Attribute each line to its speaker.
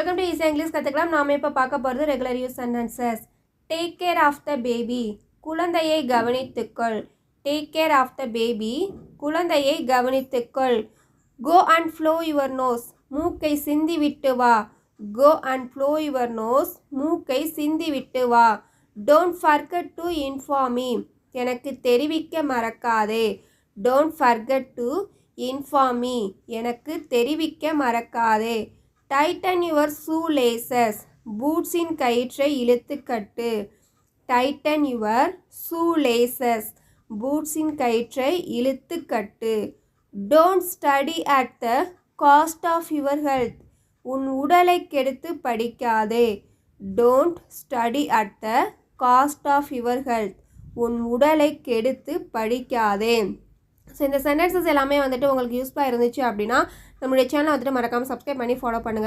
Speaker 1: Welcome to ஈஸியாக English கற்றுக்கலாம். நாம் இப்போ பார்க்க போகிறது regular use sentences. Take care of the baby, குழந்தையை கவனித்துக்கொள். Take care of the baby, குழந்தையை கவனித்துக்கொள். Go and flow your nose, மூக்கை சிந்தி விட்டு வா. Go and flow your nose, மூக்கை சிந்தி விட்டு வா. Don't forget to inform me, எனக்கு தெரிவிக்க மறக்காதே. Don't forget to inform me, எனக்கு தெரிவிக்க மறக்காதே. டைட்டன் யுவர் ஷூ லேசஸ், பூட்ஸின் கயிற்றை இழுத்து கட்டு. டைட்டன் யுவர் ஷூ லேசஸ், பூட்ஸின் கயிற்றை இழுத்து கட்டு. Don't study at the cost of your health, உன் உடலை கெடுத்து படிக்காதே. Don't study at the cost of your health, உன் உடலை கெடுத்து படிக்காதே. ஸோ இந்த சென்டென்சஸ் எல்லாமே வந்துட்டு உங்களுக்கு யூஸ்ஃபுல்லாக இருந்துச்சு அப்படின்னா நம்மளுடைய சேனலை வந்துட்டு மறக்காமல் சப்ஸ்கிரைப் பண்ணி ஃபாலோ பண்ணுங்கள்.